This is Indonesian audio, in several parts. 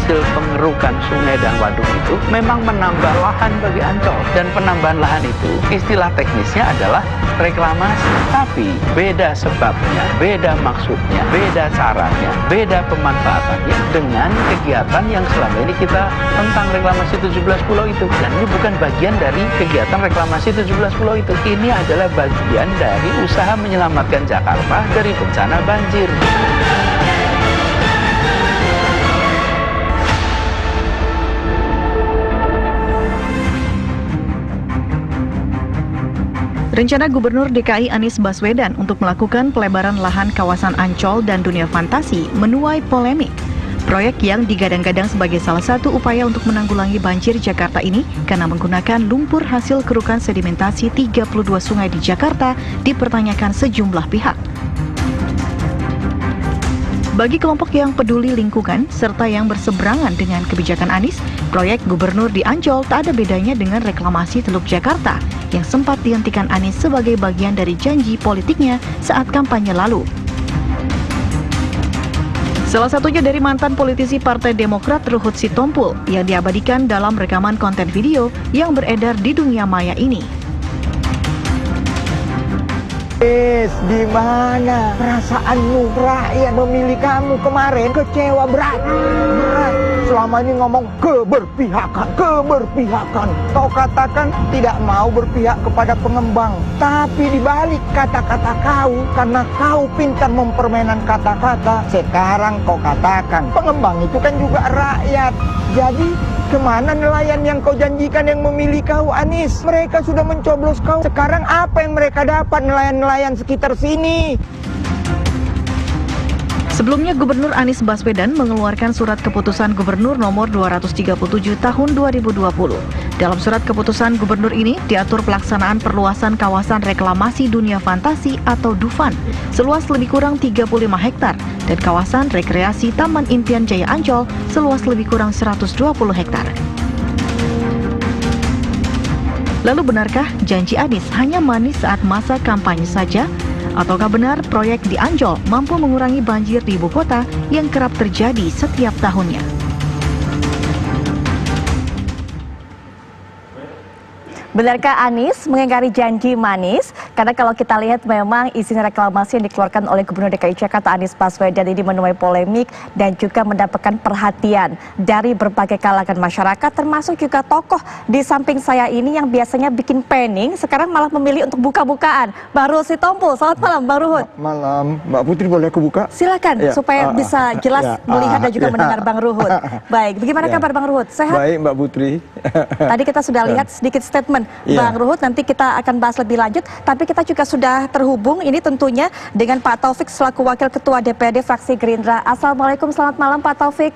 hasil pengerukan sungai dan waduk itu memang menambah lahan bagi Ancol. Dan penambahan lahan itu istilah teknisnya adalah reklamasi. Tapi beda sebabnya, beda maksudnya, beda caranya, beda pemanfaatannya dengan kegiatan yang selama ini kita tentang reklamasi 17 pulau itu. Dan ini bukan bagian dari kegiatan reklamasi 17 pulau itu. Ini adalah bagian dari usaha menyelamatkan Jakarta dari bencana banjir. Rencana Gubernur DKI Anies Baswedan untuk melakukan pelebaran lahan kawasan Ancol dan dunia fantasi menuai polemik. Proyek yang digadang-gadang sebagai salah satu upaya untuk menanggulangi banjir Jakarta ini karena menggunakan lumpur hasil kerukan sedimentasi 32 sungai di Jakarta dipertanyakan sejumlah pihak. Bagi kelompok yang peduli lingkungan serta yang berseberangan dengan kebijakan Anies, proyek Gubernur di Ancol tak ada bedanya dengan reklamasi Teluk Jakarta yang sempat dihentikan Anies sebagai bagian dari janji politiknya saat kampanye lalu. Salah satunya dari mantan politisi Partai Demokrat Ruhut Sitompul yang diabadikan dalam rekaman konten video yang beredar di dunia maya ini. Di mana perasaanmu, rakyat memilih kamu kemarin? Kecewa berat. Selama ini ngomong keberpihakan. Kau katakan tidak mau berpihak kepada pengembang. Tapi dibalik kata-kata kau, karena kau pintar mempermainan kata-kata, sekarang kau katakan pengembang itu kan juga rakyat. Jadi kemana nelayan yang kau janjikan yang memilih kau, Anies? Mereka sudah mencoblos kau. Sekarang apa yang mereka dapat nelayan-nelayan sekitar sini? Sebelumnya, Gubernur Anies Baswedan mengeluarkan surat keputusan Gubernur nomor 237 tahun 2020. Dalam surat keputusan Gubernur ini diatur pelaksanaan perluasan kawasan reklamasi dunia fantasi atau DUFAN seluas lebih kurang 35 hektar dan kawasan rekreasi Taman Impian Jaya Ancol seluas lebih kurang 120 hektar. Lalu benarkah janji Anies hanya manis saat masa kampanye saja? Ataukah benar proyek di Ancol mampu mengurangi banjir di ibu kota yang kerap terjadi setiap tahunnya? Benarkah Anies mengingkari janji manis? Karena kalau kita lihat memang izin reklamasi yang dikeluarkan oleh Gubernur DKI Jakarta Anies Baswedan ini menuai polemik dan juga mendapatkan perhatian dari berbagai kalangan masyarakat, termasuk juga tokoh di samping saya ini yang biasanya bikin planning, sekarang malah memilih untuk buka-bukaan. Bang Ruhut Sitompul, selamat malam Bang Ruhut. Malam, Mbak Putri boleh aku buka? Silakan, ya, supaya bisa jelas melihat dan juga mendengar Bang Ruhut. Baik, bagaimana kabar Bang Ruhut? Sehat? Baik Mbak Putri. Tadi kita sudah lihat sedikit statement Bang Ruhut, nanti kita akan bahas lebih lanjut, tapi kita juga sudah terhubung ini tentunya dengan Pak Taufik selaku Wakil Ketua DPRD Fraksi Gerindra. Assalamualaikum, selamat malam Pak Taufik.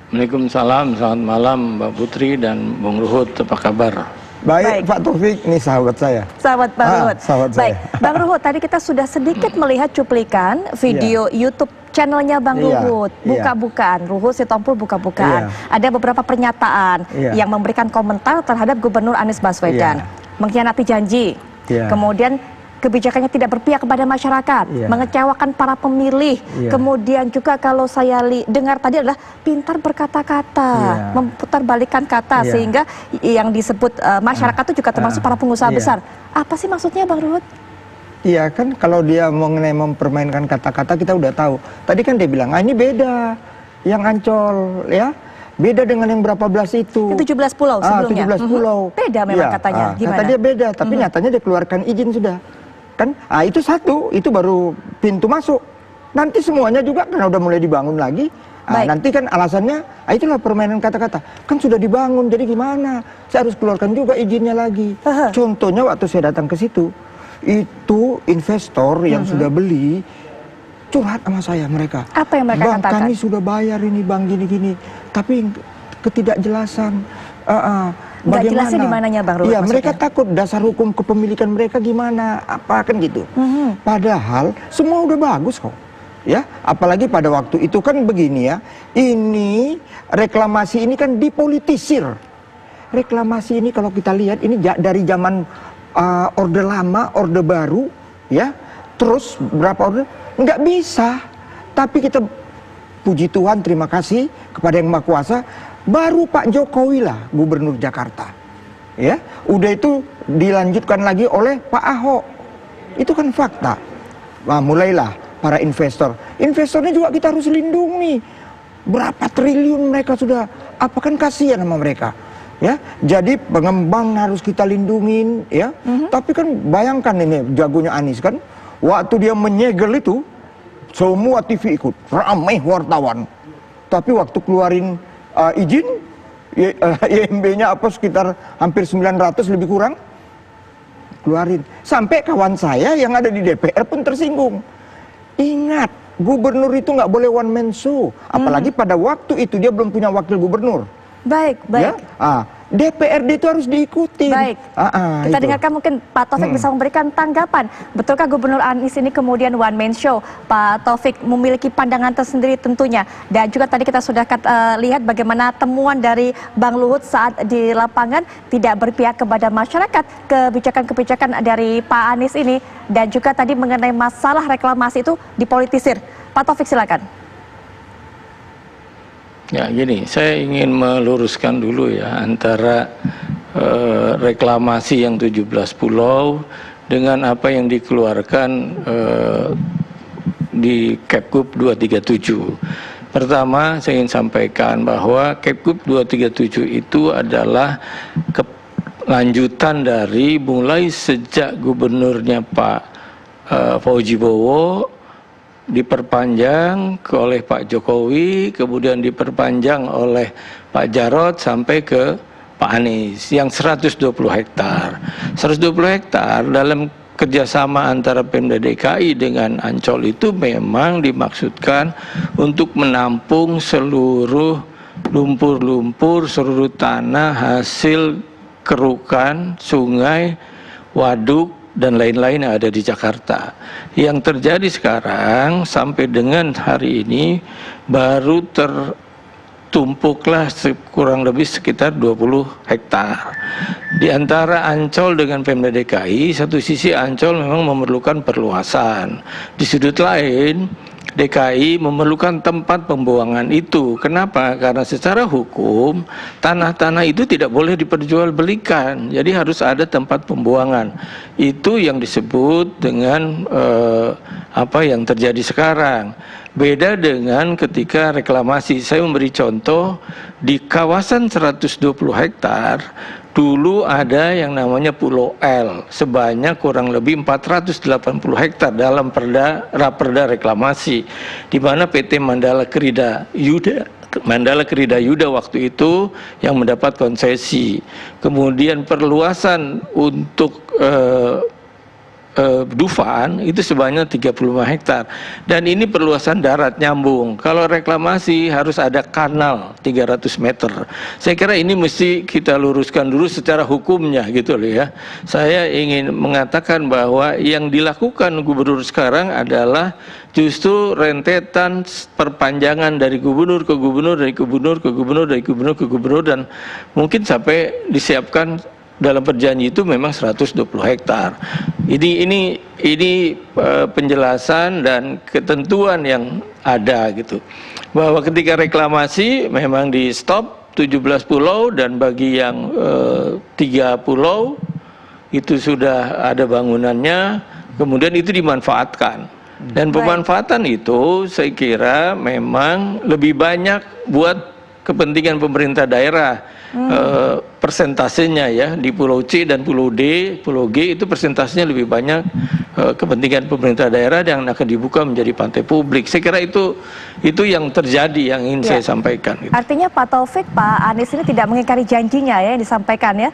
Waalaikumsalam, selamat malam Mbak Putri dan Bung Ruhut, apa kabar? Baik, Pak Taufik, ini sahabat saya. Sahabat Bang Ruhut. Sahabat Baik, saya. Bang Ruhut, tadi kita sudah sedikit melihat cuplikan video YouTube channelnya Bang Ruhut, buka-bukaan, Ruhut Sitompul buka-bukaan. Ada beberapa pernyataan yang memberikan komentar terhadap Gubernur Anies Baswedan, mengkhianati janji, kemudian kebijakannya tidak berpihak kepada masyarakat, mengecewakan para pemilih, kemudian juga kalau saya dengar tadi adalah pintar berkata-kata, memutarbalikkan kata, sehingga yang disebut masyarakat itu juga termasuk para pengusaha besar. Apa sih maksudnya Bang Ruhut? Iya kan, kalau dia mengenai mempermainkan kata-kata kita udah tahu. Tadi kan dia bilang, ini beda yang Ancol ya, beda dengan yang berapa belas itu. 17 pulau sebelumnya. 17 pulau. Beda memang katanya. Gimana? Kata dia beda, tapi nyatanya dia keluarkan izin sudah. Kan, itu satu, itu baru pintu masuk. Nanti semuanya juga karena udah mulai dibangun lagi. Nanti kan alasannya, itulah permainan kata-kata. Kan sudah dibangun, jadi gimana? Saya harus keluarkan juga izinnya lagi. Contohnya waktu saya datang ke situ, itu investor yang sudah beli curhat sama saya mereka. Apa yang mereka katakan? Bang, kami sudah bayar ini bang gini-gini, tapi ketidakjelasan. Bagaimana? Jelasnya di mananya Bang Ruhut? Iya, mereka takut dasar hukum kepemilikan mereka gimana, apa kan gitu. Padahal semua udah bagus kok. Ya, apalagi pada waktu itu kan begini ya. Ini reklamasi ini kan dipolitisir. Reklamasi ini kalau kita lihat ini dari zaman orde lama, orde baru, ya, terus berapa orde, nggak bisa. Tapi kita puji Tuhan, terima kasih kepada Yang Maha Kuasa, baru Pak Jokowi lah Gubernur Jakarta. Ya, udah itu dilanjutkan lagi oleh Pak Ahok. Itu kan fakta. Nah, mulailah para investor. Investornya juga kita harus lindungi. Berapa triliun mereka sudah, apa kan kasihan sama mereka. Ya, jadi pengembang harus kita lindungin, ya. Tapi kan bayangkan ini jagonya Anies kan, waktu dia menyegel itu, semua TV ikut, ramai wartawan. Tapi waktu keluarin izin, IMB-nya apa sekitar hampir 900 lebih kurang, keluarin. Sampai kawan saya yang ada di DPR pun tersinggung. Ingat, gubernur itu nggak boleh one man show, apalagi pada waktu itu dia belum punya wakil gubernur. Baik. Ya? DPRD itu harus diikuti. Baik. Kita dengarkan mungkin Pak Taufik bisa memberikan tanggapan. Betulkah Gubernur Anies ini kemudian one man show? Pak Taufik memiliki pandangan tersendiri tentunya. Dan juga tadi kita sudah lihat bagaimana temuan dari Bang Luhut saat di lapangan tidak berpihak kepada masyarakat. Kebijakan-kebijakan dari Pak Anies ini dan juga tadi mengenai masalah reklamasi itu dipolitisir. Pak Taufik silakan. Ya gini, saya ingin meluruskan dulu ya antara reklamasi yang 17 pulau dengan apa yang dikeluarkan di Kepkup 237. Pertama, saya ingin sampaikan bahwa Kepkup 237 itu adalah kelanjutan dari mulai sejak gubernurnya Pak Fauzi Bowo diperpanjang oleh Pak Jokowi, kemudian diperpanjang oleh Pak Jarod sampai ke Pak Anies yang 120 hektar. 120 hektar dalam kerjasama antara Pemda DKI dengan Ancol itu memang dimaksudkan untuk menampung seluruh lumpur-lumpur, seluruh tanah hasil kerukan, sungai, waduk, dan lain-lain yang ada di Jakarta. Yang terjadi sekarang sampai dengan hari ini baru tertumpuklah kurang lebih sekitar 20 hektar. Di antara Ancol dengan Pemda DKI, satu sisi Ancol memang memerlukan perluasan. Di sudut lain, DKI memerlukan tempat pembuangan itu. Kenapa? Karena secara hukum tanah-tanah itu tidak boleh diperjualbelikan. Jadi harus ada tempat pembuangan. Itu yang disebut dengan apa yang terjadi sekarang. Beda dengan ketika reklamasi. Saya memberi contoh di kawasan 120 hektar. Dulu ada yang namanya Pulau L sebanyak kurang lebih 480 hektar dalam Raperda reklamasi, di mana PT Mandala Krida Yuda waktu itu yang mendapat konsesi. Kemudian perluasan untuk Dufan itu sebanyak 35 hektar dan ini perluasan darat nyambung. Kalau reklamasi harus ada kanal 300 meter. Saya kira ini mesti kita luruskan dulu secara hukumnya gitu loh ya. Saya ingin mengatakan bahwa yang dilakukan gubernur sekarang adalah justru rentetan perpanjangan dari gubernur ke gubernur, dari gubernur ke gubernur, dari gubernur ke gubernur, dan mungkin sampai disiapkan dalam perjanjian itu memang 120 hektar. Ini penjelasan dan ketentuan yang ada gitu. Bahwa ketika reklamasi memang di stop 17 pulau dan bagi yang 3 pulau itu sudah ada bangunannya, kemudian itu dimanfaatkan. Dan pemanfaatan itu saya kira memang lebih banyak buat kepentingan pemerintah daerah. Persentasenya ya di Pulau C dan Pulau D, Pulau G itu persentasenya lebih banyak kepentingan pemerintah daerah yang akan dibuka menjadi pantai publik. Saya kira itu yang terjadi yang ingin saya sampaikan. Gitu. Artinya Pak Taufik, Pak Anies ini tidak mengingkari janjinya ya yang disampaikan ya?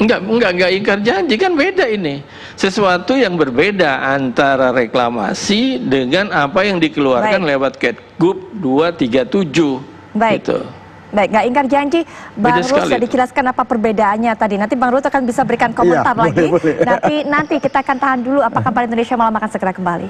Enggak ingkar janji, kan beda ini. Sesuatu yang berbeda antara reklamasi dengan apa yang dikeluarkan lewat Kepkup 237. Baik. Gitu. Baik, nggak ingkar janji. Bang Ruhut sudah dijelaskan apa perbedaannya tadi. Nanti Bang Ruhut akan bisa berikan komentar lagi. Nanti kita akan tahan dulu. Apakah Kabar Indonesia Malam akan segera kembali.